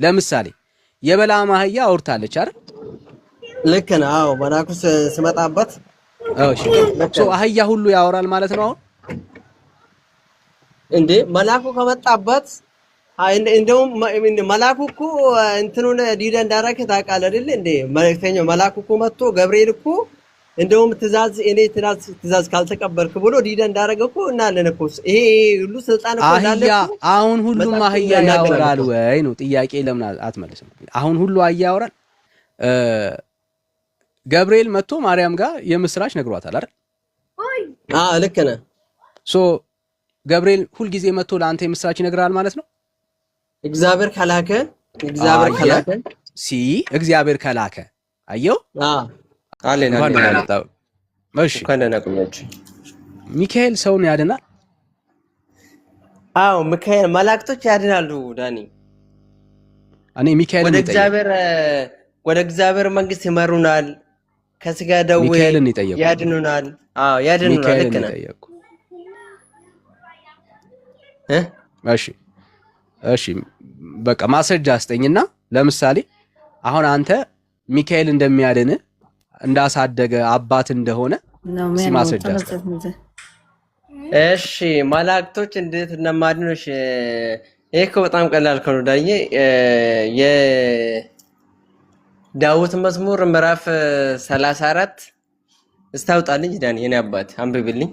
ለምሳሌ የበላም አህያ አውርታለች አይደል? ልክ ነው። አዎ መልአኩ ሲመጣበት እሺ ሶ አህያ ሁሉ ያወራል ማለት ነው። አሁን እንዴ መልአኩ ከመጣበት እንደውም መልአኩ እኮ እንትኑን ዲዳ እንዳረከ ታውቃለህ አይደል እንዴ? መልእክተኛው መልአኩ እኮ መጥቶ ገብርኤል እኮ እንደውም ትእዛዝ ካልተቀበልክ ብሎ ዲዳ እንዳረገ እኮ እናለን እኮ ይሄ ሁሉ ስልጣን እኮ እንዳለ እኮ አሁን ሁሉም አህያ ያወራል ወይ ነው ጥያቄ። ለምን አትመልስም? አሁን ሁሉ አህያ ያወራል? ገብርኤል መጥቶ ማርያም ጋር የምስራች ነግሯታል አይደል? ልክ ነህ። ሶ ገብርኤል ሁሉ ጊዜ መጥቶ ለአንተ የምስራች ይነግራል ማለት ነው። እግዚአብሔር ከላከ እግዚአብሔር ከላከ አየው አለና እሺ ሚካኤል ሰውን ያድናል? አዎ ሚካኤል መላእክቶች ያድናሉ ዳኒ። እኔ ሚካኤል ወደ እግዚአብሔር መንግስት ይመሩናል፣ ከስጋ ደዌ ያድኑናል። ያድኑናል። ልክ ነህ። እሺ በቃ ማስረጃ አስጠኝና ለምሳሌ አሁን አንተ ሚካኤል እንደሚያድን እንዳሳደገ አባት እንደሆነ ማስረጃ አስጠኝ። እሺ መላእክቶች እንዴት እንደማድኑሽ ይሄ እኮ በጣም ቀላል ነው ዳኜ። የዳዊት መዝሙር ምዕራፍ 34 እስታውጣልኝ ዳኒ የኔ አባት አንብብልኝ።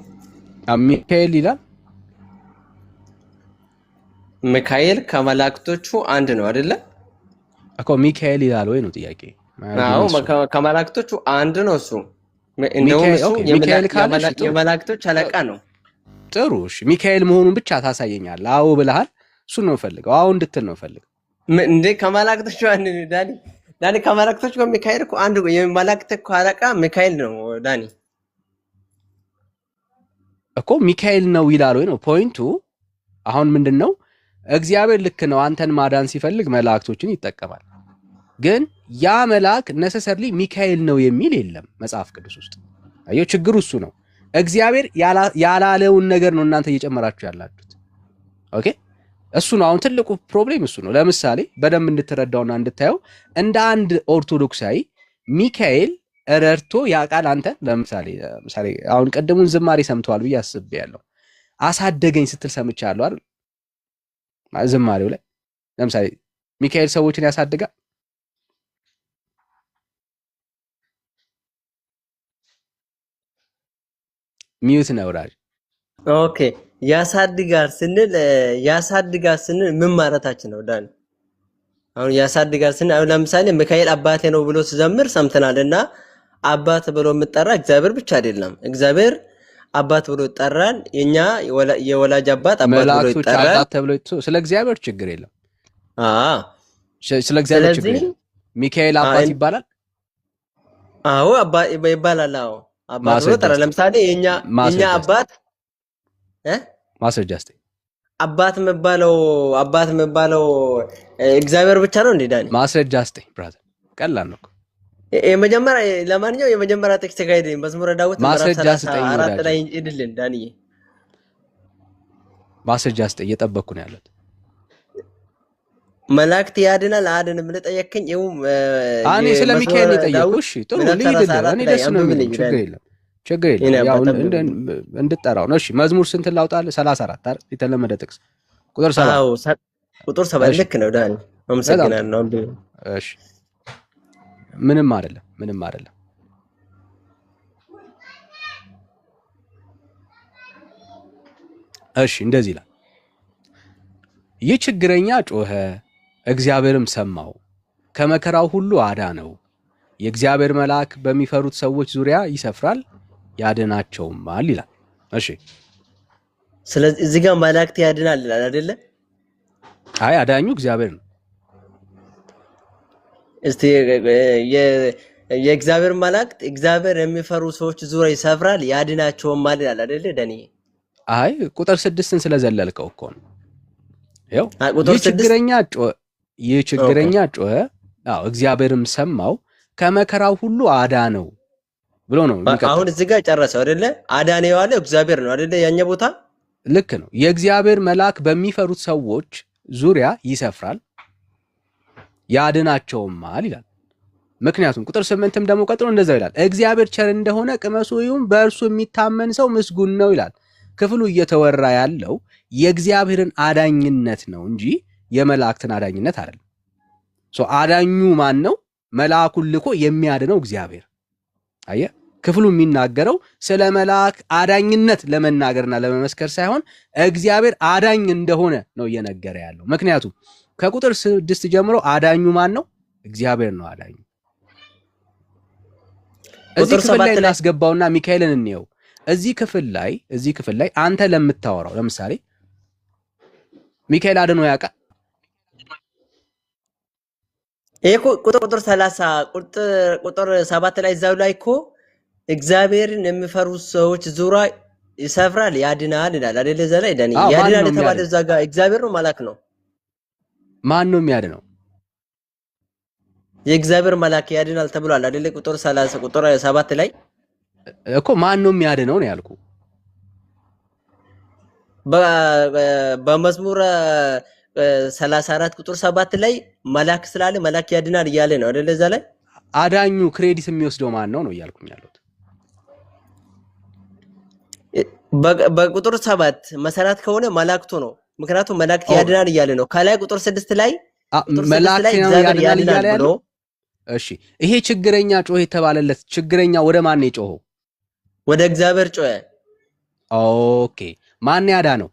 ሚካኤል ይላል። ሚካኤል ከመላእክቶቹ አንድ ነው አይደለ እኮ ሚካኤል ይላል ወይ ነው ጥያቄ? አዎ ከመላእክቶቹ አንድ ነው እሱ። እንደውም እሱ የመላእክቶች አለቃ ነው። ጥሩ እሺ ሚካኤል መሆኑን ብቻ ታሳየኛለህ? አዎ ብለሃል። እሱን ነው ፈልገው አዎ እንድትል ነው ፈልገው እንዴ። ከመላእክቶቹ አንድ ዳኒ ከመላእክቶቹ ጋር ሚካኤል እኮ አንድ የመላእክት እኮ አለቃ ሚካኤል ነው ዳኒ እኮ ሚካኤል ነው ይላል ወይ ነው ፖይንቱ። አሁን ምንድነው እግዚአብሔር ልክ ነው አንተን ማዳን ሲፈልግ መላእክቶችን ይጠቀማል። ግን ያ መልአክ ነሰሰርሊ ሚካኤል ነው የሚል የለም መጽሐፍ ቅዱስ ውስጥ። አየው ችግሩ እሱ ነው። እግዚአብሔር ያላለውን ነገር ነው እናንተ እየጨመራችሁ ያላችሁት። ኦኬ እሱ ነው አሁን ትልቁ ፕሮብሌም እሱ ነው። ለምሳሌ በደንብ እንድትረዳውና እንድታየው እንደ አንድ ኦርቶዶክሳዊ ሚካኤል ረድቶ ያቃል አንተ ለምሳሌ አሁን ቀደሙን ዝማሬ ሰምተዋል ብዬ አስቤያለሁ። አሳደገኝ ስትል ሰምቻለሁ አይደል? ዝማሬው ላይ ለምሳሌ ሚካኤል ሰዎችን ያሳድጋል። ሚዩት ነው ራጅ። ኦኬ ያሳድጋል ስንል ምን ማለታችን ነው ዳን? አሁን ያሳድጋል ስንል አሁን ለምሳሌ ሚካኤል አባቴ ነው ብሎ ሲዘምር ሰምተናልና አባት ብሎ የምጠራ እግዚአብሔር ብቻ አይደለም። እግዚአብሔር አባት ብሎ ይጠራል። የኛ የወላጅ አባት ብሎ ይጠራል። ስለ እግዚአብሔር ችግር የለም። ስለ እግዚአብሔር ችግር የለም። ሚካኤል አባት ይባላል። አዎ ይባላል። አዎ አባት ብሎ ይጠራል። ለምሳሌ የኛ አባት ማስረጃ እስቲ አባት የሚባለው እግዚአብሔር ብቻ ነው እንዴ ዳኒ? ማስረጃ እስቲ ብራዘር ቀላል ነው። የመጀመሪያ ቴክስት ጋር ሄደኝ መዝሙረ ዳዊት ምዕራፍ 34 ላይ ይድልን ዳንዬ ማስረጃ እስቲ እየጠበቅኩ ነው ያለው። መላእክት ያድናል አድን ምን ጠየቅከኝ? እኔ ስለ ሚካኤል ጠየቅኩ። እሺ ጥሩ ልሂድ። እኔ ደስ ነው የሚለኝ ችግር የለም ያው እንድጠራው ነው። እሺ መዝሙር ስንት ላውጣልህ? 34 አይደል? የተለመደ ጥቅስ ቁጥር 7። አዎ ቁጥር 7 ልክ ነው ዳኒ አመሰግናለሁ። እሺ ምንም አይደለም። እሺ እንደዚህ ይላል። ይህ ችግረኛ ጮኸ፣ እግዚአብሔርም ሰማው፣ ከመከራው ሁሉ አዳነው። የእግዚአብሔር መልአክ በሚፈሩት ሰዎች ዙሪያ ይሰፍራል ያድናቸውማል ይላል። እሺ ስለዚህ እዚህ ጋር መላእክት ያድናል አይደለ? አይ አዳኙ እግዚአብሔር ነው። እስቲ የእግዚአብሔር መላእክት እግዚአብሔር የሚፈሩ ሰዎች ዙሪያ ይሰፍራል ያድናቸውማል ይላል አይደለ ዳኒ? አይ ቁጥር 6ን ስለዘለልከው እኮ ነው። ያው ይህ ችግረኛ ጮኸ፣ አዎ እግዚአብሔርም ሰማው፣ ከመከራው ሁሉ አዳነው ብሎ ነው የሚቀጥለው። አሁን እዚህ ጋር ጨረሰው አይደለ? አዳነው ያለው እግዚአብሔር ነው አይደለ? ያኛ ቦታ ልክ ነው። የእግዚአብሔር መልአክ በሚፈሩት ሰዎች ዙሪያ ይሰፍራል ያድናቸውማል ይላል። ምክንያቱም ቁጥር 8ም ደግሞ ቀጥሎ እንደዛው ይላል፣ እግዚአብሔር ቸር እንደሆነ ቅመሱ ይሁን፣ በእርሱ የሚታመን ሰው ምስጉን ነው ይላል። ክፍሉ እየተወራ ያለው የእግዚአብሔርን አዳኝነት ነው እንጂ የመላእክትን አዳኝነት አይደለም። አዳኙ ማን ነው? መልአኩን ልኮ የሚያድነው እግዚአብሔር። አየህ፣ ክፍሉ የሚናገረው ስለ መልአክ አዳኝነት ለመናገርና ለመመስከር ሳይሆን እግዚአብሔር አዳኝ እንደሆነ ነው እየነገረ ያለው። ምክንያቱም ከቁጥር 6 ጀምሮ አዳኙ ማን ነው? እግዚአብሔር ነው አዳኙ። እዚህ ክፍል ላይ እናስገባውና ሚካኤልን እንየው። እዚህ ክፍል ላይ አንተ ለምታወራው ለምሳሌ ሚካኤል አድኖ ያውቃል? ይሄ ቁጥር 30 ቁጥር 7 ላይ እዛው ላይ እኮ እግዚአብሔርን የሚፈሩ ሰዎች ዙሪያ ይሰፍራል ያድናል ይላል አይደል? እዛ ላይ ዳኒ ያድናል የተባለ እዛ ጋር እግዚአብሔር ነው መልአክ ነው? ማን ነው የሚያድነው? የእግዚአብሔር መልአክ ያድናል ተብሏል አይደል? ቁጥር 30 ቁጥር 7 ላይ እኮ ማን ነው የሚያድነው ነው ያልኩ። በመዝሙር 34 ቁጥር 7 ላይ መልአክ ስላለ መልአክ ያድናል እያለ ነው አይደል? እዛ ላይ አዳኙ ክሬዲት የሚወስደው ማን ነው ነው እያልኩኝ ያለሁት። በቁጥር 7 መሰረት ከሆነ መላእክቱ ነው። ምክንያቱም መላእክት ያድናል እያለ ነው። ከላይ ቁጥር 6 ላይ መላእክት ያድናል እያለ ያለው። እሺ፣ ይሄ ችግረኛ ጮኸ የተባለለት ችግረኛ ወደ ማን ነው የጮኸው? ወደ እግዚአብሔር ጮኸ። ኦኬ፣ ማን ያዳነው?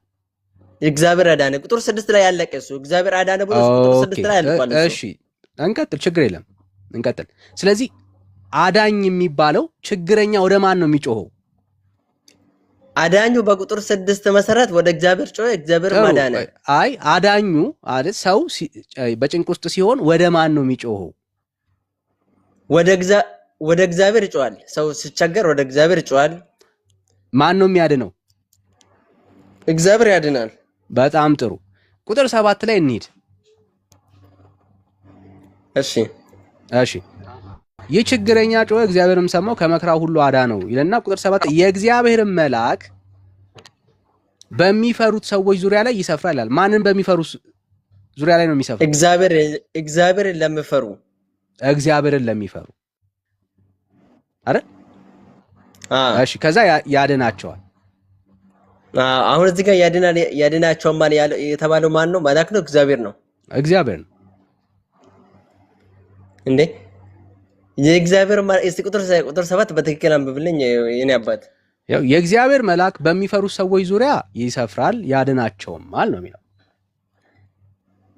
እግዚአብሔር አዳነ። ቁጥር 6 ላይ ያለቀ እሱ እግዚአብሔር አዳነ ብሎ ቁጥር 6 ላይ ያልቋል። እሺ፣ እንቀጥል፣ ችግር የለም እንቀጥል። ስለዚህ አዳኝ የሚባለው ችግረኛ ወደ ማን ነው የሚጮኸው? አዳኙ በቁጥር 6 መሰረት ወደ እግዚአብሔር ጮኸ፣ እግዚአብሔር ማዳነ። አይ አዳኙ አይደል? ሰው በጭንቅ ውስጥ ሲሆን ወደ ማን ነው የሚጮኸው? ወደ እግዚአብሔር ይጮሃል። ሰው ሲቸገር ወደ እግዚአብሔር ይጮሃል። ማን ነው የሚያድነው? እግዚአብሔር ያድናል። በጣም ጥሩ። ቁጥር 7 ላይ እንሂድ። እሺ፣ ይህ ችግረኛ ጮኸ፣ እግዚአብሔርም ሰማው፣ ከመከራው ሁሉ አዳነው ይልና ቁጥር 7 የእግዚአብሔርን መልአክ በሚፈሩት ሰዎች ዙሪያ ላይ ይሰፍራል ይላል። ማንን በሚፈሩት ዙሪያ ላይ ነው የሚሰፍረው? እግዚአብሔርን ለሚፈሩ አይደል? እሺ፣ ከዛ ያድናቸዋል። አሁን እዚህ ጋር ያድናቸዋል ማለት የተባለው ማን ነው? መልአክ ነው? እግዚአብሔር ነው? እግዚአብሔር ነው እንዴ? የእግዚአብሔር እስቲ ቁጥር 7 በትክክል አንብብልኝ የኔ አባት። ያው የእግዚአብሔር መልአክ በሚፈሩ ሰዎች ዙሪያ ይሰፍራል ያድናቸውማል ነው የሚለው።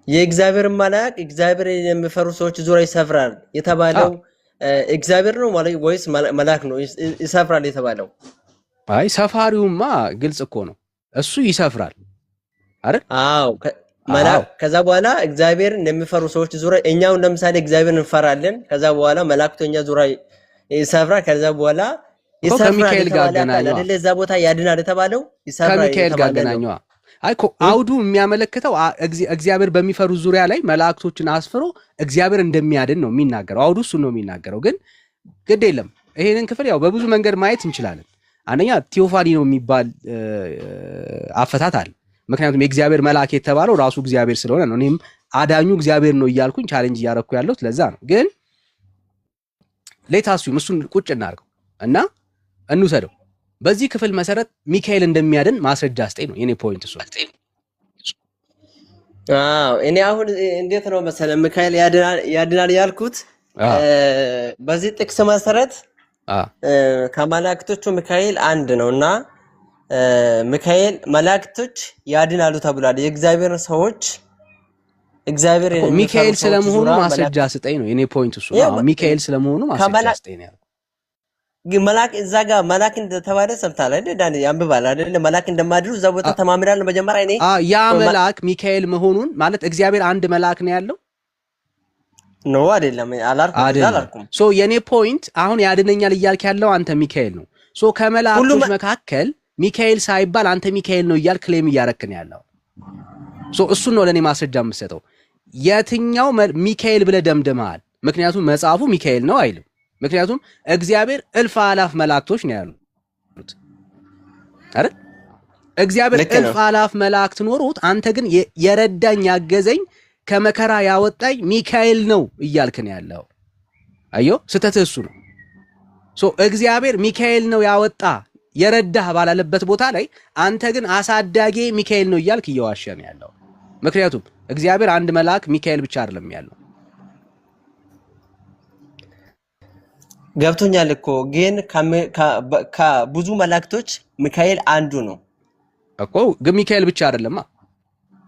የእግዚአብሔር መልአክ እግዚአብሔር የሚፈሩ ሰዎች ዙሪያ ይሰፍራል የተባለው እግዚአብሔር ነው ወይስ መልአክ ነው ይሰፍራል የተባለው? አይ ሰፋሪውማ ግልጽ እኮ ነው፣ እሱ ይሰፍራል አይደል? አዎ መልአክ ከዛ በኋላ እግዚአብሔር እንደሚፈሩ ሰዎች ዙሪያ እኛውን ለምሳሌ እግዚአብሔርን እንፈራለን። ከዛ በኋላ መላእክቱ እኛ ዙሪያ ይሰፍራል። ከዛ በኋላ ከሚካኤል ጋር አገናኘው አይደል? እዛ ቦታ ያድናል የተባለው ይሰፍራል ከሚካኤል ጋር አገናኘው። አይ አውዱ የሚያመለክተው እግዚአብሔር በሚፈሩ ዙሪያ ላይ መላእክቶችን አስፍሮ እግዚአብሔር እንደሚያድን ነው የሚናገረው። አውዱ እሱ ነው የሚናገረው። ግን ግድ የለም ይሄንን ክፍል ያው በብዙ መንገድ ማየት እንችላለን። አንደኛ ቴዎፋኒ ነው የሚባል አፈታት አለ። ምክንያቱም የእግዚአብሔር መልአክ የተባለው ራሱ እግዚአብሔር ስለሆነ ነው። እኔም አዳኙ እግዚአብሔር ነው እያልኩኝ ቻሌንጅ እያረኩ ያለሁት ለዛ ነው። ግን ሌታሱም እሱን ቁጭ እናርገው እና እንውሰደው። በዚህ ክፍል መሰረት ሚካኤል እንደሚያድን ማስረጃ አስጠኝ ነው የኔ ፖይንት እሱ። እኔ አሁን እንዴት ነው መሰለ ሚካኤል ያድናል ያልኩት በዚህ ጥቅስ መሰረት ከመላእክቶቹ ሚካኤል አንድ ነውና ሚካኤል መላእክቶች ያድናሉ ተብሏል። የእግዚአብሔር ሰዎች እግዚአብሔር ሚካኤል ስለመሆኑ ማስረጃ ስጠኝ ነው የኔ ፖይንት እሱ። ሚካኤል ስለመሆኑ ማስረጃ ስጠኝ ነው። ግን መልአክ እዛ ጋር መልአክ እንደተባለ ሰምታል አይደል? ዳኒ ያንብባል አይደል? መልአክ እንደማድሩ እዛ ቦታ ተማምራል። መጀመሪያ እኔ ያ መልአክ ሚካኤል መሆኑን ማለት እግዚአብሔር አንድ መልአክ ነው ያለው ነው አይደለም? አላልኩም። ሶ የኔ ፖይንት አሁን ያድነኛል እያልክ ያለው አንተ ሚካኤል ነው። ሶ ከመላእክቶች መካከል ሚካኤል ሳይባል አንተ ሚካኤል ነው እያልክ ክሌም እያረክን ያለው ሶ እሱን ነው ለኔ ማስረጃ የምሰጠው። የትኛው ሚካኤል ብለህ ደምድመሃል? ምክንያቱም መጽሐፉ ሚካኤል ነው አይልም። ምክንያቱም እግዚአብሔር እልፍ አላፍ መላእክቶች ነው ያሉት አይደል? እግዚአብሔር እልፍ አላፍ መላእክት ኖሩት። አንተ ግን የረዳኝ ያገዘኝ ከመከራ ያወጣኝ ሚካኤል ነው እያልክ ነው ያለው። አዮ ስተትህ እሱ ነው። እግዚአብሔር ሚካኤል ነው ያወጣ የረዳህ ባላለበት ቦታ ላይ አንተ ግን አሳዳጌ ሚካኤል ነው እያልክ እየዋሸ ነው ያለው። ምክንያቱም እግዚአብሔር አንድ መልአክ ሚካኤል ብቻ አይደለም ያለው። ገብቶኛል እኮ ግን ከብዙ መላእክቶች ሚካኤል አንዱ ነው እኮ። ግን ሚካኤል ብቻ አይደለማ።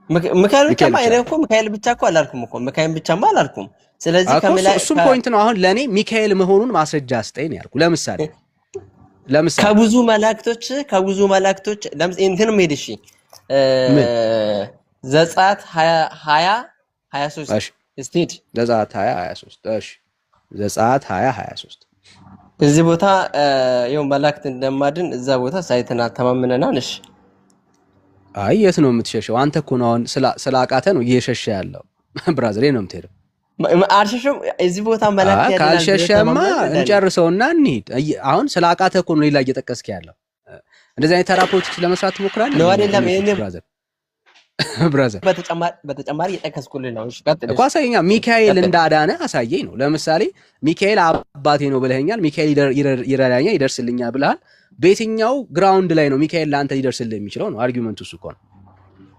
ሚካኤል ብቻ እኮ ሚካኤል ብቻ እኮ አላልኩም እኮ ሚካኤል ብቻማ አላልኩም። ስለዚህ እሱም ፖይንት ነው። አሁን ለኔ ሚካኤል መሆኑን ማስረጃ አስጠኝ ያልኩ። ለምሳሌ ከብዙ መላእክቶች እንትን ሄድ እሺ ዘጸአት 20:23 እስቲድ ዘጸአት 20:23 እሺ ዘጸአት 20:23 እዚህ ቦታ ይኸው መላእክት እንደማድን እዛ ቦታ ሳይተና ተማምነናል። እሺ አይ የት ነው የምትሸሸው? አንተ እኮ ነው አሁን ስላቃተ ነው እየሸሸ ያለው። ብራዘር ነው የምትሄደው። አልሸሸም። እዚህ ቦታ መላእክት ያደናል። ካልሸሸማ እንጨርሰውና እንሂድ። አሁን ስላቃተ እኮ ነው ሌላ እየጠቀስክ ያለው። እንደዚህ አይነት ተራፖች ለመስራት ትሞክራለህ ነው አይደለም? ይሄኔ ብራዘር በተጨማሪ እየጠቀስኩልህ ነው። እሺ ቀጥል እኮ አሳየኛ። ሚካኤል እንዳዳነ አሳየኝ ነው። ለምሳሌ ሚካኤል አባቴ ነው ብለኸኛል። ሚካኤል ይረዳኛል ይደርስልኛል ብለሃል። በየትኛው ግራውንድ ላይ ነው ሚካኤል ለአንተ ሊደርስልህ የሚችለው ነው? አርጊውመንቱ እሱ እኮ ነው።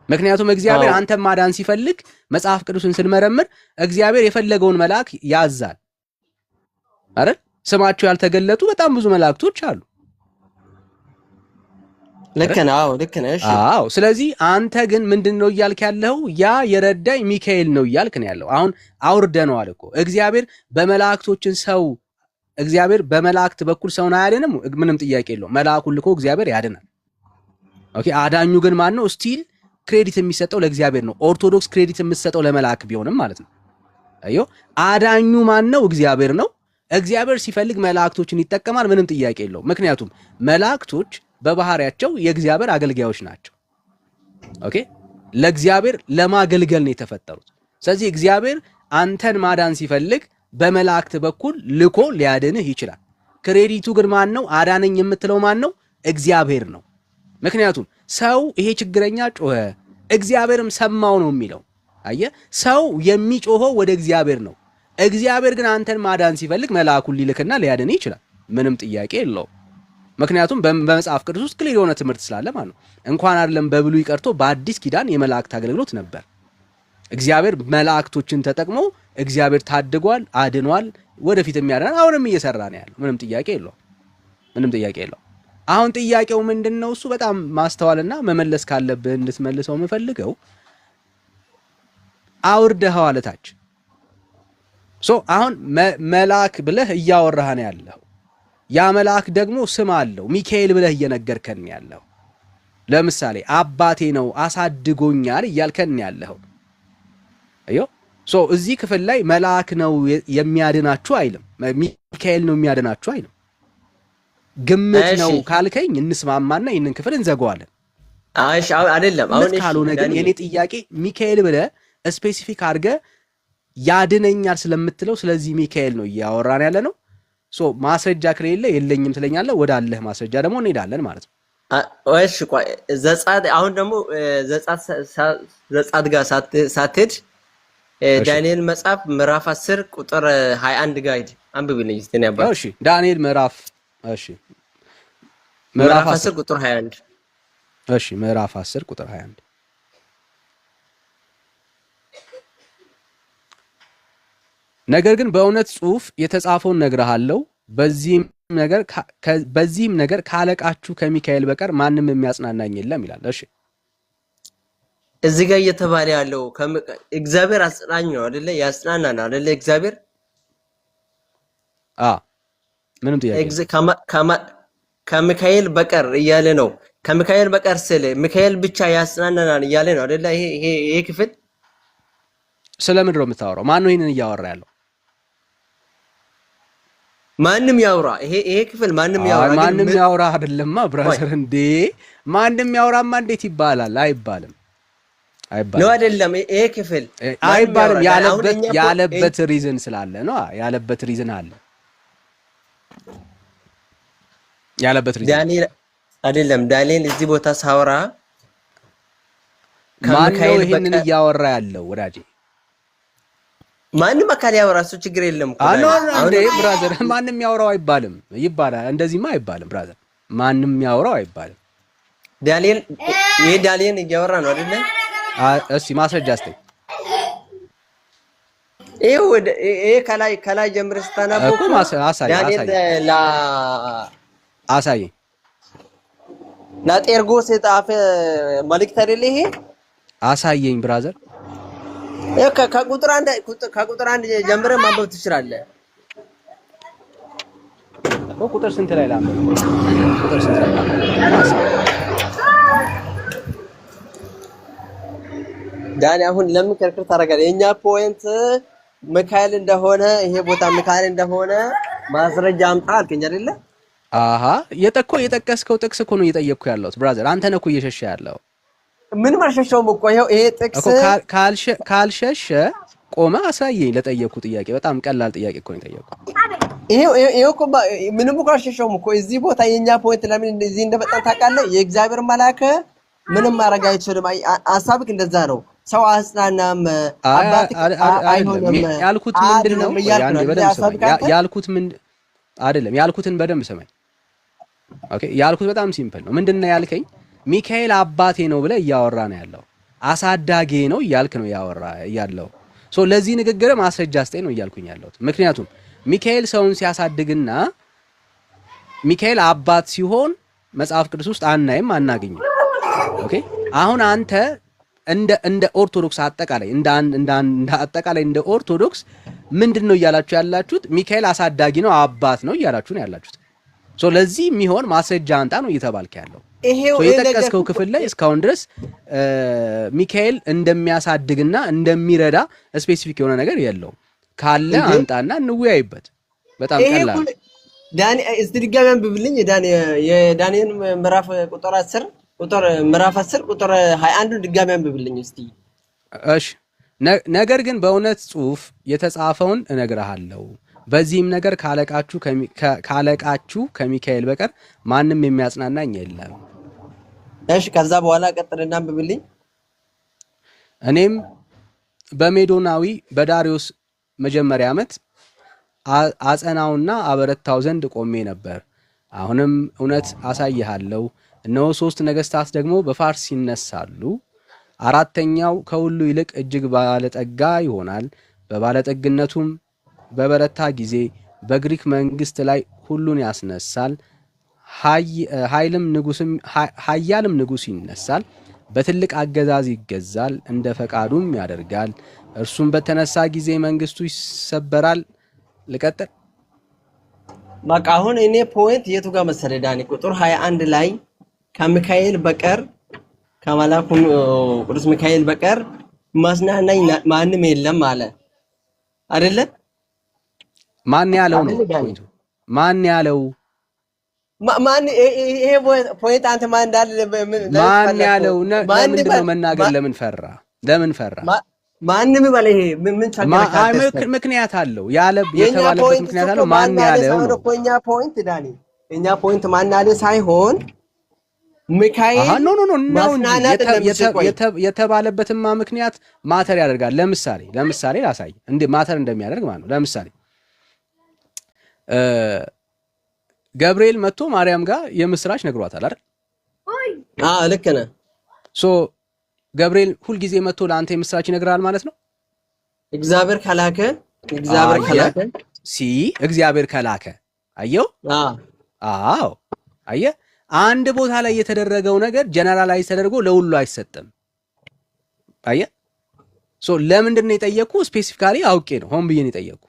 ምክንያቱም እግዚአብሔር አንተ ማዳን ሲፈልግ መጽሐፍ ቅዱስን ስንመረምር እግዚአብሔር የፈለገውን መልአክ ያዛል አይደል? ስማቸው ያልተገለጡ በጣም ብዙ መላእክቶች አሉ። ልክ ነው። እሺ አዎ። ስለዚህ አንተ ግን ምንድነው እያልክ ያለው? ያ የረዳኝ ሚካኤል ነው እያልክ ነው ያለው። አሁን አውርደነዋል እኮ እግዚአብሔር በመላእክት በኩል ሰውን አያድንም። ምንም ጥያቄ የለውም። መልአኩን ልኮ እግዚአብሔር ያድናል። ኦኬ። አዳኙ ግን ማን ነው? ስቲል ክሬዲት የሚሰጠው ለእግዚአብሔር ነው። ኦርቶዶክስ ክሬዲት የምትሰጠው ለመልአክ ቢሆንም ማለት ነው። አዮ አዳኙ ማን ነው? እግዚአብሔር ነው። እግዚአብሔር ሲፈልግ መላእክቶችን ይጠቀማል። ምንም ጥያቄ የለውም። ምክንያቱም መላእክቶች በባህሪያቸው የእግዚአብሔር አገልጋዮች ናቸው። ኦኬ። ለእግዚአብሔር ለማገልገል ነው የተፈጠሩት። ስለዚህ እግዚአብሔር አንተን ማዳን ሲፈልግ በመላእክት በኩል ልኮ ሊያድንህ ይችላል። ክሬዲቱ ግን ማን ነው? አዳነኝ የምትለው ማን ነው? እግዚአብሔር ነው። ምክንያቱም ሰው ይሄ ችግረኛ ጮኸ እግዚአብሔርም ሰማው ነው የሚለው። አየህ፣ ሰው የሚጮኸው ወደ እግዚአብሔር ነው። እግዚአብሔር ግን አንተን ማዳን ሲፈልግ መልአኩን ሊልክና ሊያድንህ ይችላል። ምንም ጥያቄ የለውም። ምክንያቱም በመጽሐፍ ቅዱስ ውስጥ ክሊር የሆነ ትምህርት ስላለ ማለት ነው። እንኳን አይደለም በብሉይ ቀርቶ በአዲስ ኪዳን የመላእክት አገልግሎት ነበር። እግዚአብሔር መላእክቶችን ተጠቅሞ እግዚአብሔር ታድጓል፣ አድኗል፣ ወደፊት የሚያድናል፣ አሁንም እየሰራ ነው ያለው። ምንም ጥያቄ የለውም። አሁን ጥያቄው ምንድነው? እሱ በጣም ማስተዋልና መመለስ ካለብህ እንድትመልሰው የምፈልገው አውርደኸዋል ታች። አሁን መልአክ ብለህ እያወራህ ነው ያለው። ያ መልአክ ደግሞ ስም አለው። ሚካኤል ብለህ እየነገርከን ያለው። ለምሳሌ አባቴ ነው አሳድጎኛል እያልከን ያለው። አዮ እዚህ ክፍል ላይ መልአክ ነው የሚያድናችሁ አይልም። ሚካኤል ነው የሚያድናችሁ አይልም። ግምት ነው ካልከኝ እንስማማና ይሄንን ክፍል እንዘጋዋለን። እሺ አይደለም። አሁን ካልሆነ ግን የኔ ጥያቄ ሚካኤል ብለህ ስፔሲፊክ አድርገህ ያድነኛል ስለምትለው ስለዚህ ሚካኤል ነው እያወራን ያለ ነው። ማስረጃ ከሌለ የለኝም ትለኛለህ። ወዳለህ ማስረጃ ደግሞ እንሄዳለን ማለት ነው። እሺ ቆይ ዘጸአት አሁን ደግሞ ዘጸአት ጋር ሳትሄድ ዳንኤል መጽሐፍ ምዕራፍ 10 ቁጥር 21 ጋር ሂድ አንብብልኝ እስቲ ነው ያባል። እሺ ዳንኤል ምዕራፍ 10 ቁጥር 21 እሺ ምዕራፍ 10 ቁጥር 21 ነገር ግን በእውነት ጽሑፍ የተጻፈውን ነግርሃለሁ። በዚህም ነገር ካለቃችሁ ከሚካኤል በቀር ማንም የሚያጽናናኝ የለም ይላል። እሺ እዚህ ጋር እየተባለ ያለው እግዚአብሔር አጽናኝ ነው አይደለ? ያጽናናናል አይደለ? እግዚአብሔር ምንም ጥያቄ ከሚካኤል በቀር እያለ ነው። ከሚካኤል በቀር ስለ ሚካኤል ብቻ ያጽናናናል እያለ ነው አይደለ? ይሄ ክፍል ስለምን ነው የምታወራው? ማን ነው ይሄንን እያወራ ያለው? ማንም ያውራ። ይሄ ክፍል ማንም ያውራ። ማንም ያውራ አይደለማ ብራዘር። እንዴ ማንም ያውራማ እንዴት ይባላል? አይባልም ነው አይደለም? ይሄ ክፍል አይባልም። ያለበት ሪዝን ስላለ ነው። ያለበት ሪዝን አለ። ያለበት ሪዝን ዳንኤል አይደለም። ዳንኤል እዚህ ቦታ ሳወራ ማን ነው ይሄንን እያወራ ያለው ወዳጄ? ማንም አካል ያወራ እሱ ችግር የለም እኮ አኖ እንዴ ብራዘር ማንም ያወራው አይባልም ይባላል እንደዚህማ አይባልም ብራዘር ማንም ያወራው አይባልም ዳንኤል ዳንኤል እያወራ ነው አይደለ እስቲ ማስረጃ አስተይ ይሄ ከላይ ጀምረህ ስታነብው እኮ አሳይ ለጤርጎስ የጻፈ መልእክት አይደለ ይሄ አሳየኝ ብራዘር ከቁጥር አንድ ጀምረህ ማንበብ ትችላለህ እኮ ቁጥር ስንት ላይ ላንበብ ቁጥር ስንት ላይ ዳኒ አሁን ለምን ክርክር ታደርጋለህ የኛ ፖይንት ሚካኤል እንደሆነ ይሄ ቦታ ሚካኤል እንደሆነ ማስረጃ አምጣ አልከኝ አይደለ አሃ የጠቀስከው ጥቅስ እኮ ነው እየጠየቅኩ ያለሁት ብራዘር አንተ ነህ እኮ እየሸሸ ያለው ምን ማርሸሻው እኮ ይሄ ጥቅስ ካልሸሸ ቆመ አሳየኝ ለጠየቅኩ ጥያቄ በጣም ቀላል ጥያቄ እኮ ነው የጠየቅኩ ይሄ እኮ ምንም እኮ አልሸሸውም እኮ እዚህ ቦታ የኛ ፖይንት ለምን እንደዚህ እንደመጣን ታውቃለህ የእግዚአብሔር መልአክ ምንም ማድረግ አይችልም ሐሳብክ እንደዛ ነው ሰው አስናናም አባት አይሆንም ያልኩት ምንድነው ያልኩት ምን አይደለም ያልኩትን በደንብ ሰማኝ ኦኬ ያልኩት በጣም ሲምፕል ነው ምንድነው ያልከኝ ሚካኤል አባቴ ነው ብለ እያወራ ነው ያለው አሳዳጌ ነው እያልክ ነው ያወራ ያለው ሶ ለዚህ ንግግር ማስረጃ አስተይ ነው እያልኩኝ ያለሁት ምክንያቱም ሚካኤል ሰውን ሲያሳድግና ሚካኤል አባት ሲሆን መጽሐፍ ቅዱስ ውስጥ አናይም አናገኝም ኦኬ አሁን አንተ እንደ ኦርቶዶክስ አጠቃላይ እንደ አጠቃላይ እንደ ኦርቶዶክስ ምንድነው እያላችሁ ያላችሁት ሚካኤል አሳዳጊ ነው አባት ነው እያላችሁ ነው ያላችሁት ሶ ለዚህ የሚሆን ማስረጃ አንጣ ነው እየተባልክ ያለው ሶ የጠቀስከው ክፍል ላይ እስካሁን ድረስ ሚካኤል እንደሚያሳድግና እንደሚረዳ ስፔሲፊክ የሆነ ነገር የለውም ካለ አንጣና እንወያይበት በጣም ቀላል ዳኒ ድጋሚ አንብብልኝ የዳንኤል ምዕራፍ ቁጥር 10 ምዕራፍ 10 ቁጥር 21 ድጋሚ አንብብልኝ እስቲ እሺ ነገር ግን በእውነት ጽሑፍ የተጻፈውን እነግርሃለሁ በዚህም ነገር ካለቃችሁ ከሚካኤል በቀር ማንም የሚያጽናናኝ የለም እሺ ከዛ በኋላ ቀጥልና አንብብልኝ እኔም በሜዶናዊ በዳሪዮስ መጀመሪያ ዓመት አጸናውና አበረታው ዘንድ ቆሜ ነበር አሁንም እውነት አሳይሃለሁ እነሆ 3 ነገስታት ደግሞ በፋርስ ይነሳሉ አራተኛው ከሁሉ ይልቅ እጅግ ባለጠጋ ይሆናል በባለጠግነቱም በበረታ ጊዜ በግሪክ መንግስት ላይ ሁሉን ያስነሳል ኃያልም ንጉስ ይነሳል በትልቅ አገዛዝ ይገዛል እንደ ፈቃዱም ያደርጋል እርሱም በተነሳ ጊዜ መንግስቱ ይሰበራል ልቀጥል በቃ አሁን እኔ ፖይንት የቱ ጋር መሰለ ዳኒ ቁጥር 21 ላይ ከሚካኤል በቀር ከመላኩ ቅዱስ ሚካኤል በቀር ማስናናኝ ማንም የለም አለ አይደለ ማን ያለው ነው ፖይንቱ ማን ያለው ማን ይሄ ፖይንት አንተ ማን እንዳለ ማን ያለው ለምንድነው መናገር ለምን ፈራ ማንም ባለ ይሄ ምን ቻገረ ምክንያት አለው ያለ የተባለበት ምክንያት አለው ማን ያለው ነው እኛ ፖይንት ዳኒ እኛ ፖይንት ማን ያለ ሳይሆን ሚካኤል ኖ የተባለበትማ ምክንያት ማተር ያደርጋል ለምሳሌ ላሳይ እንዴ ማተር እንደሚያደርግ ማለት ነው ለምሳሌ ገብርኤል መጥቶ ማርያም ጋር የምስራች ነግሯታል አይደል ልክ ነህ ሶ ገብርኤል ሁሉ ጊዜ መጥቶ ለአንተ የምስራች ይነግራል ማለት ነው እግዚአብሔር ከላከ እግዚአብሔር ከላከ አየው አዎ አየ አንድ ቦታ ላይ የተደረገው ነገር ጀነራላይዝ ተደርጎ ለሁሉ አይሰጥም አየ ሶ ለምንድን ነው የጠየቁ ስፔሲፊካሊ አውቄ ነው ሆን ብዬ ነው የጠየቁ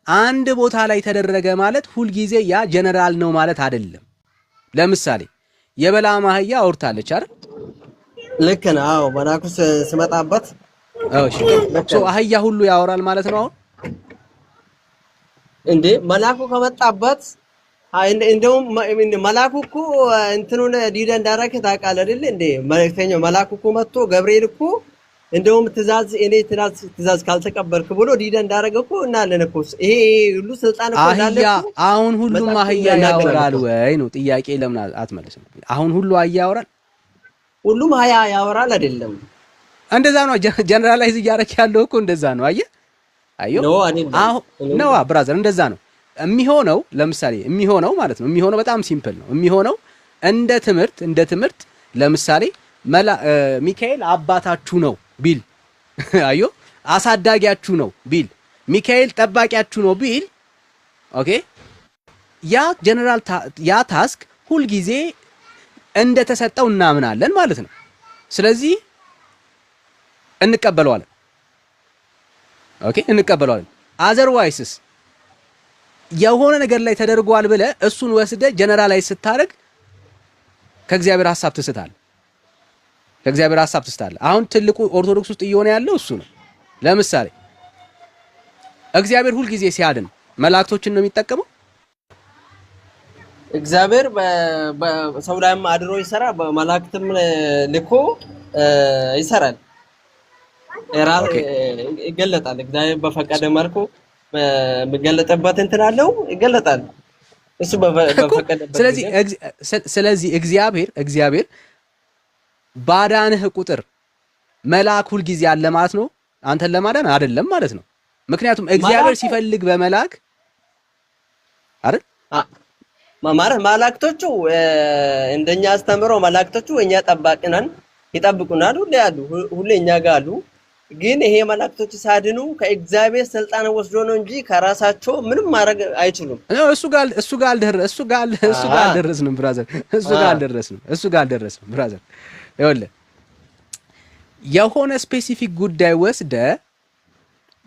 አንድ ቦታ ላይ ተደረገ ማለት ሁሉ ጊዜ ያ ጀነራል ነው ማለት አይደለም ለምሳሌ የበላም አህያ አውርታለች አይደል ልክ ነው አዎ መላኩ ስመጣበት እሺ ሶ አህያ ሁሉ ያወራል ማለት ነው አሁን እንዴ መላኩ ከመጣበት እንደውም መላኩ እኮ እንትኑን ዲዳ እንዳረከ ታውቃለህ አይደል እንዴ መልእክተኛው መላኩ እኮ መጥቶ ገብርኤል እኮ እንደውም ትእዛዝ ካልተቀበልክ ብሎ ዲዳ እንዳረገ እኮ እናለን እኮ ይሄ ሁሉ ስልጣን እኮ እንዳለ አሁን ሁሉም አህያ ያወራል ወይ ነው ጥያቄ ለምን አትመልስም አሁን ሁሉ አህያ ያወራል ሁሉም አህያ ያወራል አይደለም እንደዛ ነው ጀነራላይዝ እያደረክ ያለው እኮ እንደዛ ነው አየህ አየው ኖ አይደለም አሁን እኔ ነዋ ብራዘር እንደዛ ነው የሚሆነው። ለምሳሌ የሚሆነው ማለት ነው የሚሆነው በጣም ሲምፕል ነው የሚሆነው እንደ ትምህርት ለምሳሌ ሚካኤል አባታችሁ ነው ቢል አዮ አሳዳጊያችሁ ነው ቢል ሚካኤል ጠባቂያችሁ ነው ቢል ኦኬ ያ ጀነራል ያ ታስክ ሁል ጊዜ እንደተሰጠው እናምናለን ማለት ነው። ስለዚህ እንቀበለዋለን። ኦኬ እንቀበለዋለን። አዘርዋይስስ የሆነ ነገር ላይ ተደርጓል ብለ እሱን ወስደ ጀነራላይዝ ስታደርግ ከእግዚአብሔር ሐሳብ ትስታለህ። አሁን ትልቁ ኦርቶዶክስ ውስጥ እየሆነ ያለው እሱ ነው። ለምሳሌ እግዚአብሔር ሁል ጊዜ ሲያድን መላእክቶችን ነው የሚጠቀመው። እግዚአብሔር በሰው ላይም አድሮ ይሰራ በመላእክትም ልኮ ይሰራል። ይገለጣል። እግዚአብሔር በፈቀደ መልኩ የሚገለጥበት እንትን አለው ይገለጣል። እሱ በፈቀደበት ስለዚህ እግዚአብሔር ባዳንህ ቁጥር መልአክ ሁል ጊዜ አለ ማለት ነው። አንተን ለማዳን አይደለም ማለት ነው። ምክንያቱም እግዚአብሔር ሲፈልግ በመልአክ አይደል ማለት መላእክቶቹ እንደኛ አስተምረው መላእክቶቹ እኛ ጠባቂ ነን ይጠብቁናል ሁሌ እኛ ጋር አሉ። ግን ይሄ መላእክቶቹ ሳድኑ ከእግዚአብሔር ስልጣን ወስዶ ነው እንጂ ከራሳቸው ምንም ማድረግ አይችሉም። እሱ ጋር አልደረስንም ብራዘር። እሱ ጋር አልደረስንም ብራዘር። ይኸውልህ የሆነ ስፔሲፊክ ጉዳይ ወስደ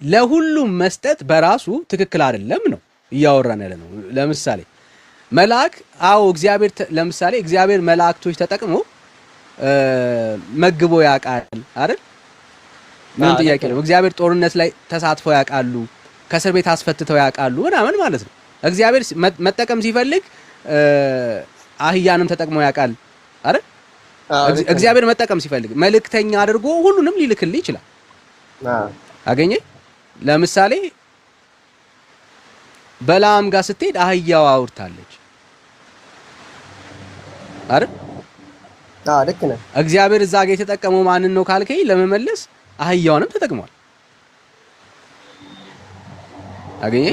ለሁሉም መስጠት በራሱ ትክክል አይደለም ነው እያወራን ያለ ነው። ለምሳሌ መልአክ እግዚአብሔር ለምሳሌ እግዚአብሔር መላእክቶች ተጠቅሞ መግቦ ያውቃል አይደል? ምን ጥያቄ ነው? እግዚአብሔር ጦርነት ላይ ተሳትፈው ያውቃሉ፣ ከእስር ቤት አስፈትተው ያውቃሉ ምናምን ማለት ነው። እግዚአብሔር መጠቀም ሲፈልግ አህያንም ተጠቅሞ ያውቃል አይደል? እግዚአብሔር መጠቀም ሲፈልግ መልእክተኛ አድርጎ ሁሉንም ሊልክልህ ይችላል። አገኘ ለምሳሌ በላም ጋር ስትሄድ አህያው አውርታለች አይደል? ልክ ነህ። እግዚአብሔር እዛ ጋር የተጠቀመው ማንን ነው ካልከኝ ለመመለስ አህያውንም ተጠቅሟል። አገኘ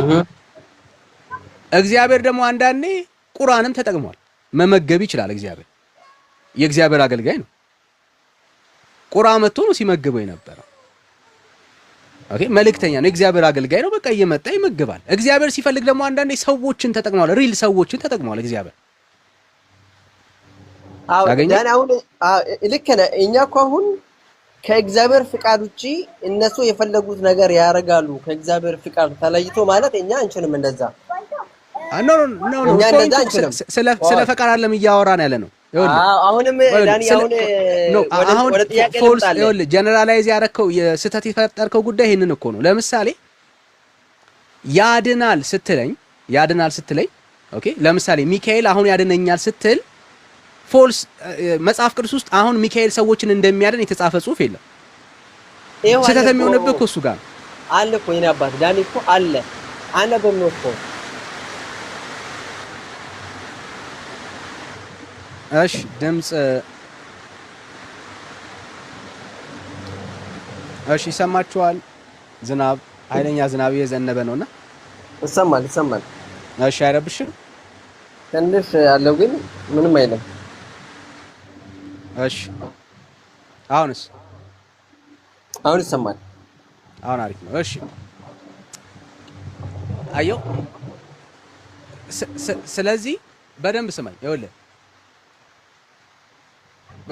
እግዚአብሔር ደግሞ አንዳንዴ ቁራንም ተጠቅሟል። መመገብ ይችላል። እግዚአብሔር የእግዚአብሔር አገልጋይ ነው። ቁራ መጥቶ ነው ሲመግበው የነበረው። ኦኬ መልእክተኛ ነው፣ የእግዚአብሔር አገልጋይ ነው። በቃ እየመጣ ይመግባል። እግዚአብሔር ሲፈልግ ደግሞ አንዳንዴ ሰዎችን ተጠቅሟል። ሪል ሰዎችን ተጠቅሟል እግዚአብሔር። አሁን ልክ ነህ። እኛ እኮ አሁን ከእግዚአብሔር ፍቃድ ውጪ እነሱ የፈለጉት ነገር ያደርጋሉ። ከእግዚአብሔር ፍቃድ ተለይቶ ማለት እኛ አንችልም እንደዛ። ስለ ፈቃድ አይደለም እያወራን ያለ ነው። አሁንም ዳኒ አሁን ወደ ጥያቄ ልምጣለህ። ይኸውልህ ጀነራላይዝ ያደረከው የስህተት የፈጠርከው ጉዳይ ይሄንን እኮ ነው። ለምሳሌ ያድናል ስትለኝ ኦኬ ለምሳሌ ሚካኤል አሁን ያድነኛል ስትል ፎልስ መጽሐፍ ቅዱስ ውስጥ አሁን ሚካኤል ሰዎችን እንደሚያድን የተጻፈ ጽሑፍ የለም። ስህተት የሚሆንብህ እኮ እሱ ጋር አለ እኮ የኔ አባት ዳኒ እኮ አለ አነበብን እኮ። እሺ ድምጽ እሺ ይሰማችኋል? ዝናብ ኃይለኛ ዝናብ እየዘነበ ነውና ይሰማል። እሺ አይረብሽም? ትንሽ ያለው ግን ምንም አይልም። እሺ አሁንስ? አሁን ይሰማል። አሁን አሪፍ ነው። እሺ አየው። ስለዚህ በደንብ ስማኝ። ይኸውልህ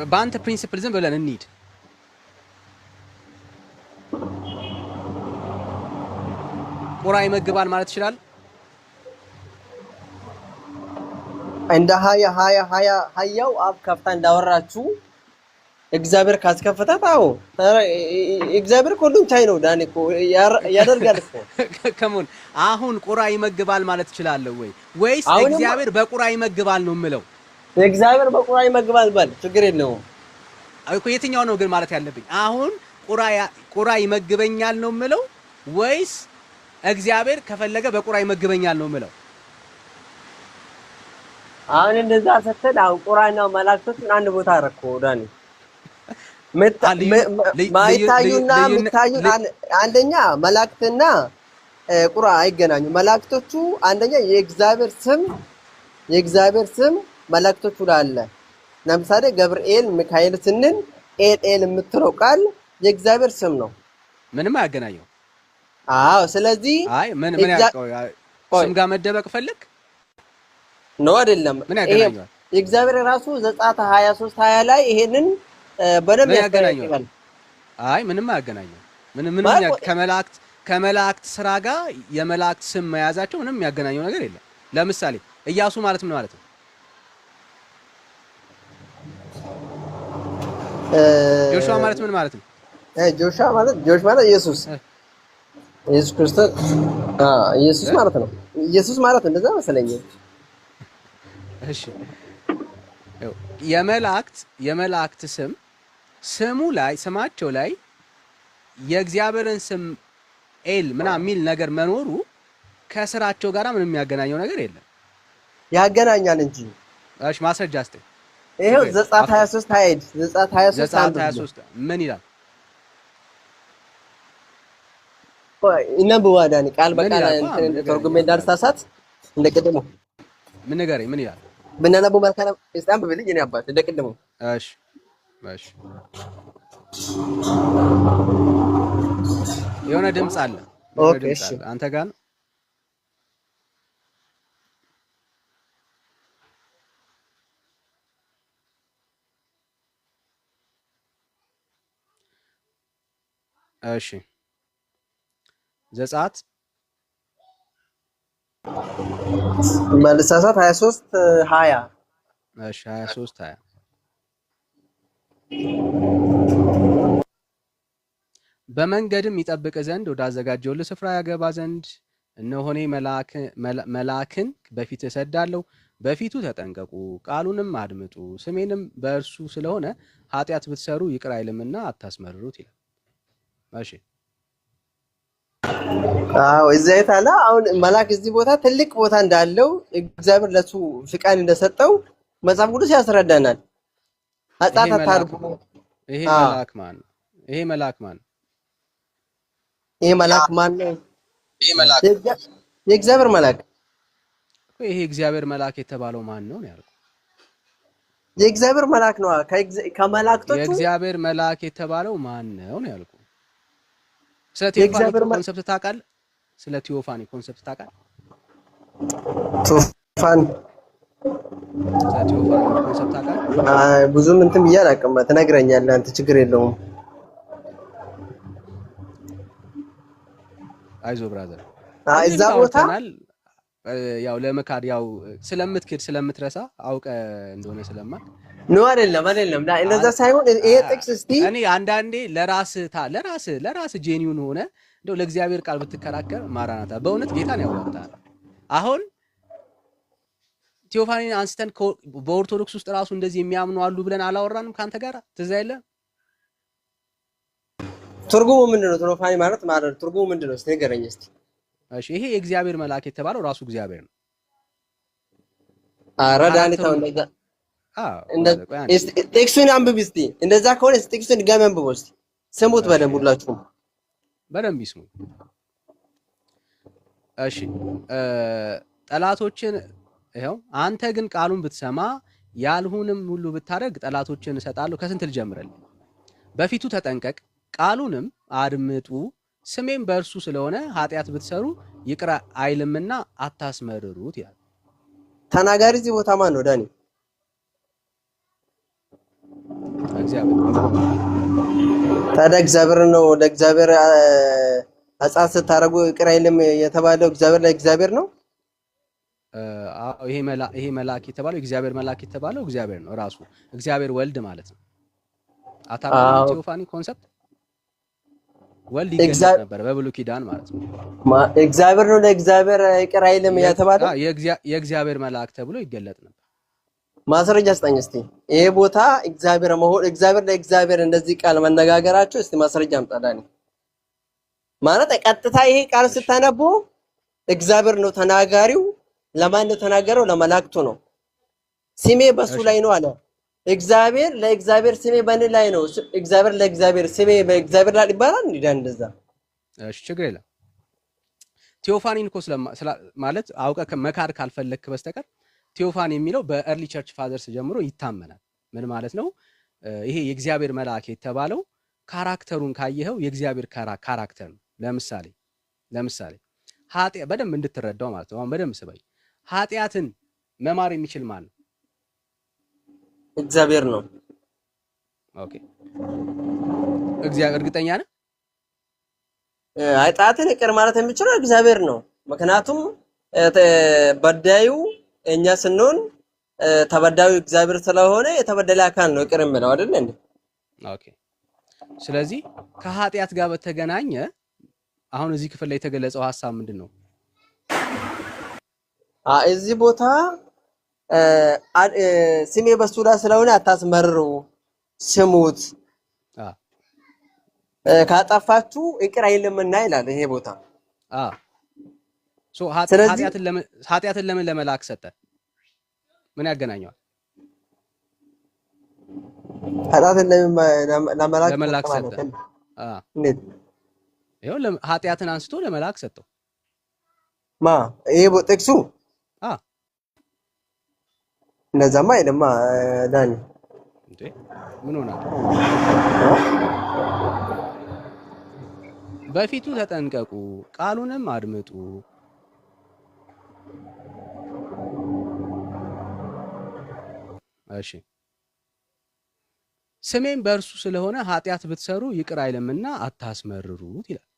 በአንተ ፕሪንሲፕል ዝም ብለን እንሂድ። ቁራ ይመግባል ማለት ይችላል። እንደ ሀያው አብ ከፍታ እንዳወራችሁ እግዚአብሔር ካስከፈታት እግዚአብሔር ሁሉም ቻይ ነው። ዳኒ እኮ ያደርጋል እኮ ከመሆን አሁን ቁራ ይመግባል ማለት ይችላል ወይስ እግዚአብሔር በቁራ ይመግባል ነው የምለው? እግዚአብሔር በቁራ ይመግባል ባል ችግር የለውም እኮ። የትኛው ነው ግን ማለት ያለብኝ? አሁን ቁራ ይመግበኛል ነው የምለው ወይስ እግዚአብሔር ከፈለገ በቁራ ይመግበኛል ነው የምለው? አሁን እንደዛ ስትል አሁን ቁራና መላእክቶችን አንድ ቦታ አደረኩ ዳኒ። ማይታዩና የሚታዩ አንደኛ መላእክትና ቁርአን አይገናኙ። መላእክቶቹ አንደኛ የእግዚአብሔር ስም መላእክቶቹ ላይ አለ። ለምሳሌ ገብርኤል ሚካኤል ስንል ኤል የምትለው ቃል የእግዚአብሔር ስም ነው። ምንም አያገናኘው። አዎ ስለዚህ አይ ምን ስም ጋር መደበቅ ፈልግ ነው አይደለም። ምን ያገናኘዋል? የእግዚአብሔር ራሱ ዘጸአት 23 20 ላይ ይሄንን በደንብ ያገናኛል። አይ ምንም አያገናኘው። ምንም ከመላእክት ስራ ጋር የመላእክት ስም መያዛቸው ምንም ያገናኘው ነገር የለም። ለምሳሌ ኢያሱ ማለት ምን ማለት ነው? ጆሹዋ ማለት ምን ማለት ነው? ጆሹዋ ማለት ኢየሱስ ክርስቶስ ኢየሱስ ማለት ነው። ኢየሱስ ማለት እንደዛ መሰለኝ። እሺ የመላእክት ስማቸው ላይ የእግዚአብሔርን ስም ኤል ምናምን የሚል ነገር መኖሩ ከስራቸው ጋር ምንም የሚያገናኘው ነገር የለም። ያገናኛል እንጂ። እሺ ማስረጃ እስቲ። ይሄው ዘጸአት 23 አይድ ዘጸአት 23 ምን ይላል? ኢነብዋ ዳኒ ቃል በቃል ተርጉሜ እንዳልሳሳት እንደቀደሙ ምን ንገረኝ። ምን ይላል? ብናነቡ መልካም እስታም በልኝ እኔ አባት እንደቀደሙ። እሺ የሆነ ድምጽ አለ። ኦኬ እሺ አንተ ጋር ነው? እሺ ዘጸአት መልሳሳት 23 20 እሺ 23 20 በመንገድም ይጠብቅ ዘንድ ወዳዘጋጀውልህ ስፍራ ያገባ ዘንድ እነሆ እኔ መልአክን በፊት እሰዳለሁ። በፊቱ ተጠንቀቁ፣ ቃሉንም አድምጡ። ስሜንም በእርሱ ስለሆነ ኃጢአት ብትሰሩ ይቅር አይልምና አታስመርሩት ይላል። እሺ እዚያ የታለ አሁን መልአክ እዚህ ቦታ ትልቅ ቦታ እንዳለው እግዚአብሔር ለሱ ፍቃድ እንደሰጠው መጽሐፍ ቅዱስ ያስረዳናል። ኃጢአት አታርጉ። ይሄ መልአክ ማን ነው? ይሄ መልአክ ማን ነው? የእግዚአብሔር መልአክ። ይሄ እግዚአብሔር መልአክ የተባለው ማን ነው ያልኩ? የእግዚአብሔር መልአክ ነው። ከመላእክቶቹ የእግዚአብሔር መልአክ የተባለው ማን ነው ያልኩ? ስለ ቴዎፋኒ ኮንሰፕት ታውቃለህ? ስለ ቴዎፋኒ ኮንሰፕት ታውቃለህ? ቴዎፋኒ ኮንሰፕት ታውቃለህ? ብዙም እንትን ብዬ አላውቅም። ትነግረኛለህ አንተ፣ ችግር የለውም። አይዞህ ብራዘር። እዛ ቦታ ያው ለመካድ ያው ስለምትክድ ስለምትረሳ አውቀ እንደሆነ ስለማል ነው። አይደለም እንደዛ ሳይሆን ይሄ ጥቅስ እስቲ እኔ አንዳንዴ ለራስ ጄኒውን ሆነ እንደው ለእግዚአብሔር ቃል ብትከራከር ማራናታ በእውነት ጌታን ያዋጣል። አሁን ቴዎፋኒን አንስተን በኦርቶዶክስ ውስጥ ራሱ እንደዚህ የሚያምኑ አሉ ብለን አላወራንም ካንተ ጋር? ትዝ አይደለም? ትርጉሙ ምንድነው? ቴዎፋኒ ማለት ትርጉሙ ምንድነው? እስቲ ንገረኝ እስቲ። እሺ ይሄ የእግዚአብሔር መልአክ የተባለው ራሱ እግዚአብሔር ነው። አረዳንታው እንደዛ ጥቅሱን አንብብ እስቲ። እንደዛ ከሆነ ጥቅሱን ድጋሚ አንብብ እስቲ። ስሙት በደንብ ሁላችሁም በደንብ ይስሙ። እሺ ጠላቶችን ይኸው አንተ ግን ቃሉን ብትሰማ ያልሁንም ሁሉ ብታደርግ ጠላቶችን እሰጣለሁ። ከስንት ልጀምርልህ? በፊቱ ተጠንቀቅ፣ ቃሉንም አድምጡ። ስሜም በእርሱ ስለሆነ ኃጢአት ብትሰሩ ይቅር አይልምና አታስመርሩት ይላል። ተናጋሪ እዚህ ቦታ ማን ነው ዳኒ? እግዚአብሔር። ታዲያ እግዚአብሔር ነው። ለእግዚአብሔር ኃጢአት ስታደርጉ ይቅር አይልም የተባለው እግዚአብሔር ነው። ይሄ መልአክ የተባለው እግዚአብሔር መልአክ የተባለው እግዚአብሔር ነው ራሱ እግዚአብሔር ወልድ ማለት ነው። አታውቅም? ቴዎፋኒ ኮንሰፕት ወልድ ይገለጽ ነበር በብሉይ ኪዳን ማለት ነው። እግዚአብሔር ነው ለእግዚአብሔር ይቅር አይልም የተባለው የእግዚአብሔር መልአክ ተብሎ ይገለጥ ነበር። ማስረጃ ስጠኝ እስቲ። ይሄ ቦታ እግዚአብሔር ለእግዚአብሔር እንደዚህ ቃል መነጋገራቸው እስቲ ማስረጃ አምጣዳኒ። ማለት ቀጥታ ይሄ ቃል ስታነቡ እግዚአብሔር ነው ተናጋሪው። ለማን ነው ተናገረው? ለመላእክቱ ነው። ስሜ በሱ ላይ ነው አለ። እግዚአብሔር ለእግዚአብሔር ስሜ በእኔ ላይ ነው፣ እግዚአብሔር ለእግዚአብሔር ስሜ በእግዚአብሔር ላይ ይባላል እንዴ? እንደዛ እሺ ችግር የለም። ቴዎፋኒን እኮ ማለት አውቀህ መካድ ካልፈለክ በስተቀር ቴዎፋኒ የሚለው በኤርሊ ቸርች ፋዘርስ ጀምሮ ይታመናል። ምን ማለት ነው? ይሄ የእግዚአብሔር መልአክ የተባለው ካራክተሩን ካየኸው የእግዚአብሔር ካራክተር ነው። ለምሳሌ ኃጢአት በደንብ እንድትረዳው ማለት ነው። አሁን በደንብ ስበይ። ኃጢአትን መማር የሚችል ማን ነው? እግዚአብሔር ነው። ኦኬ እግዚአብሔር እርግጠኛ ነህ? ኃጢአትን ይቅር ማለት የሚችለው እግዚአብሔር ነው። ምክንያቱም በዳዩ እኛ ስንሆን ተበዳዩ እግዚአብሔር ስለሆነ የተበደለ አካል ነው ይቅር የሚለው አይደል እንዴ? ኦኬ ስለዚህ ከኃጢአት ጋር በተገናኘ አሁን እዚህ ክፍል ላይ የተገለጸው ሐሳብ ምንድነው? እዚህ ቦታ ስሜ በሱ ላይ ስለሆነ አታስመርሩ፣ ስሙት፣ ካጠፋችሁ ይቅር አይልምና ይላል ይሄ ቦታ። ኃጢአትን ለምን ለመላክ ሰጠ? ምን ያገናኘዋል? ኃጢአትን ለመላክ ሰጠ። እንዴት? ይኸው ኃጢአትን አንስቶ ለመላክ ሰጠው። ይሄ ጥቅሱ እንደዛማ አይደማ ዳኒ እንዴ ምን ሆነ? በፊቱ ተጠንቀቁ ቃሉንም አድምጡ። እሺ ስሜን በእርሱ ስለሆነ ኃጢአት ብትሰሩ ይቅር አይልምና አታስመርሩት ይላል።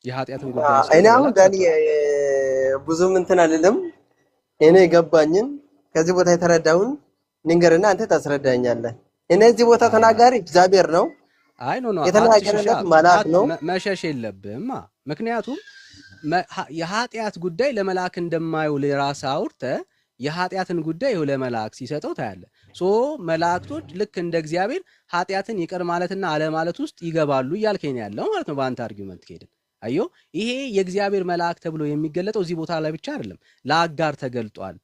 የኃጢአትን ጉዳይ እኔ አሁን ዳኒ ብዙም እንትን አይደለም። እኔ ገባኝን ከዚህ ቦታ የተረዳውን ንገርና አንተ ታስረዳኛለህ። እነዚህ ቦታ ተናጋሪ እግዚአብሔር ነው። አይ ኖ የተናገረለት መልአክ ነው። መሸሽ የለብህማ። ምክንያቱም የኃጢአት ጉዳይ ለመልአክ እንደማይውል ራስ አውርተህ የኃጢአትን ጉዳይ ለመልአክ ሲሰጠው ታያለህ። መላእክቶች ልክ እንደ እግዚአብሔር ኃጢአትን ይቅር ማለትና አለማለት ውስጥ ይገባሉ እያልከኝ ያለው ማለት ነው በአንተ አርጊውመንት ከሄድን። አዮ ይሄ የእግዚአብሔር መልአክ ተብሎ የሚገለጠው እዚህ ቦታ ላይ ብቻ አይደለም፣ ለአጋር ተገልጧል።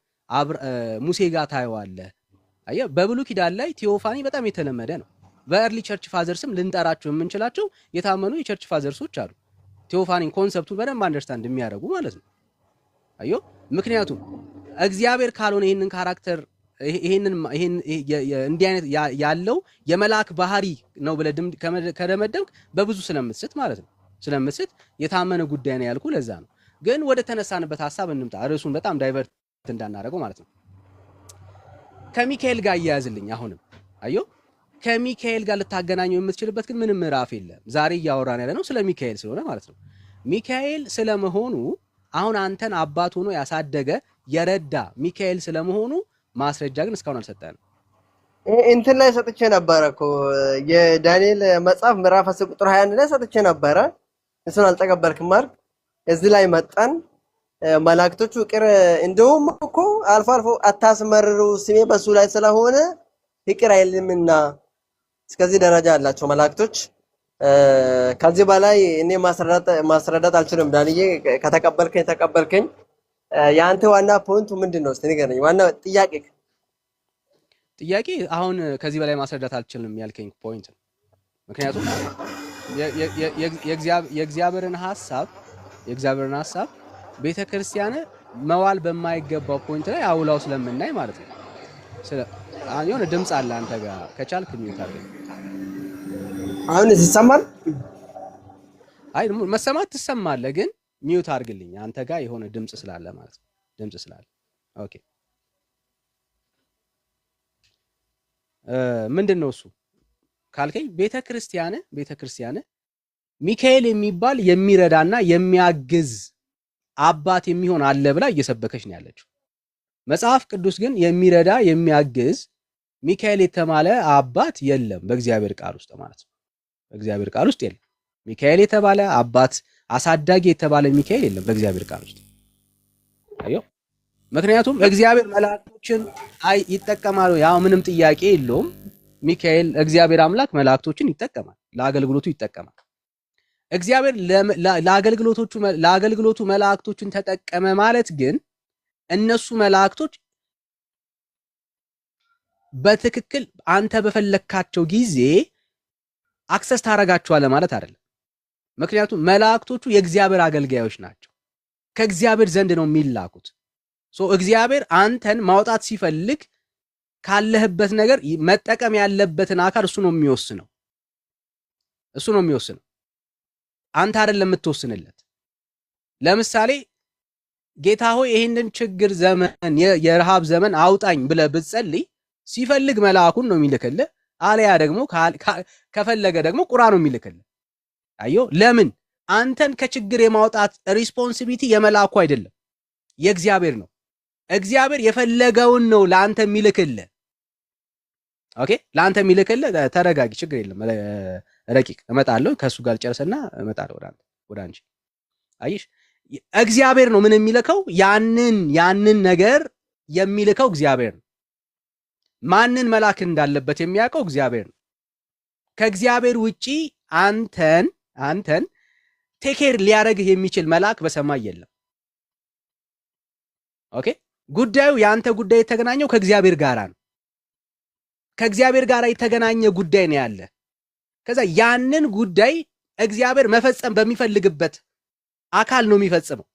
ሙሴ ጋር ታየዋለህ። አየ በብሉይ ኪዳን ላይ ቴዎፋኒ በጣም የተለመደ ነው። በኤርሊ ቸርች ፋዘርስም ልንጠራቸው የምንችላቸው የታመኑ የቸርች ፋዘርሶች አሉ። ቴዎፋኒን ኮንሰፕቱን በደንብ አንደርስታንድ የሚያደርጉ ማለት ነው። አዮ ምክንያቱም እግዚአብሔር ካልሆነ ይሄንን ካራክተር ይሄን እንዲህ አይነት ያለው የመልአክ ባህሪ ነው ብለህ ከደመደምክ በብዙ ስለምትስት ማለት ነው። ስለምትስት የታመነ ጉዳይ ነው ያልኩ ለዛ ነው። ግን ወደ ተነሳንበት ሐሳብ እንምጣ፣ ርዕሱን በጣም ዳይቨርት እንዳናደርገው ማለት ነው። ከሚካኤል ጋር እያያዝልኝ አሁንም አዮ ከሚካኤል ጋር ልታገናኘው የምትችልበት ግን ምንም ምዕራፍ የለም። ዛሬ እያወራን ያለ ነው ስለ ሚካኤል ስለሆነ ማለት ነው። ሚካኤል ስለመሆኑ አሁን አንተን አባት ሆኖ ያሳደገ የረዳ ሚካኤል ስለመሆኑ ማስረጃ ግን እስካሁን አልሰጠንም። እንትን ላይ ሰጥቼ ነበር እኮ የዳንኤል መጽሐፍ ምዕራፍ 10 ቁጥር 21 ላይ ሰጥቼ ነበር። እሱን አልተቀበልክም አይደል? እዚህ ላይ መጣን መላእክቶቹ ይቅር እንደውም እኮ አልፎ አልፎ አታስመርሩ ስሜ በሱ ላይ ስለሆነ ይቅር አይልምና እስከዚህ ደረጃ አላቸው መላእክቶች። ከዚህ በላይ እኔ ማስረዳት አልችልም። ዳንዬ ከተቀበልከኝ ተቀበልከኝ። ያንተ ዋና ፖይንቱ ምንድነው? እስቲ ንገረኝ። ዋና ጥያቄ አሁን ከዚህ በላይ ማስረዳት አልችልም ያልከኝ ፖይንት ነው። ምክንያቱም የእግዚአብሔርን ሐሳብ ቤተክርስቲያን መዋል በማይገባው ፖይንት ላይ አውላው ስለምናይ ማለት ነው። የሆነ ድምጽ አለ አንተ ጋር ከቻልክ ሚውት አድርግ። አሁን ይሰማል? አይ መሰማት ትሰማለህ፣ ግን ሚውት አድርግልኝ። አንተ ጋር የሆነ ድምጽ ስላለ ማለት ነው። ድምጽ ስላለ ኦኬ። ምንድነው እሱ ካልከኝ ቤተክርስቲያን ሚካኤል የሚባል የሚረዳና የሚያግዝ አባት የሚሆን አለ ብላ እየሰበከች ነው ያለችው። መጽሐፍ ቅዱስ ግን የሚረዳ የሚያግዝ ሚካኤል የተባለ አባት የለም በእግዚአብሔር ቃል ውስጥ ማለት ነው። በእግዚአብሔር ቃል ውስጥ የለም ሚካኤል የተባለ አባት፣ አሳዳጊ የተባለ ሚካኤል የለም በእግዚአብሔር ቃል ውስጥ። አዮ ምክንያቱም እግዚአብሔር መላእክቶችን ይጠቀማል። ያው ምንም ጥያቄ የለውም። ሚካኤል እግዚአብሔር አምላክ መላእክቶችን ይጠቀማል፣ ለአገልግሎቱ ይጠቀማል። እግዚአብሔር ለአገልግሎቱ መላእክቶችን ተጠቀመ ማለት ግን እነሱ መላእክቶች በትክክል አንተ በፈለካቸው ጊዜ አክሰስ ታረጋቸዋለህ ማለት አይደለም። ምክንያቱም መላእክቶቹ የእግዚአብሔር አገልጋዮች ናቸው። ከእግዚአብሔር ዘንድ ነው የሚላኩት። እግዚአብሔር አንተን ማውጣት ሲፈልግ ካለህበት ነገር መጠቀም ያለበትን አካል እሱ ነው የሚወስነው። አንተ አይደለም የምትወስንለት። ለምሳሌ ጌታ ሆይ ይህንን ችግር ዘመን የረሃብ ዘመን አውጣኝ ብለህ ብትጸልይ ሲፈልግ መልአኩን ነው የሚልክልህ፣ አለያ ደግሞ ከፈለገ ደግሞ ቁራ ነው የሚልክልህ። አዮ ለምን? አንተን ከችግር የማውጣት ሪስፖንሲቢሊቲ የመልአኩ አይደለም፣ የእግዚአብሔር ነው። እግዚአብሔር የፈለገውን ነው ለአንተ የሚልክልህ። ኦኬ፣ ለአንተ የሚልክልህ። ተረጋጊ፣ ችግር የለም። ረቂቅ እመጣለሁ፣ ከሱ ጋር ጨርሰና እመጣለሁ ወደ አንቺ። አይሽ እግዚአብሔር ነው ምን የሚልከው? ያንን ነገር የሚልከው እግዚአብሔር ነው። ማንን መላክ እንዳለበት የሚያውቀው እግዚአብሔር ነው። ከእግዚአብሔር ውጪ አንተን ቴኬር ሊያረግህ የሚችል መልአክ በሰማይ የለም። ኦኬ፣ ጉዳዩ የአንተ ጉዳይ የተገናኘው ከእግዚአብሔር ጋር ነው። ከእግዚአብሔር ጋር የተገናኘ ጉዳይ ነው ያለ። ከዛ ያንን ጉዳይ እግዚአብሔር መፈጸም በሚፈልግበት አካል ነው የሚፈጽመው።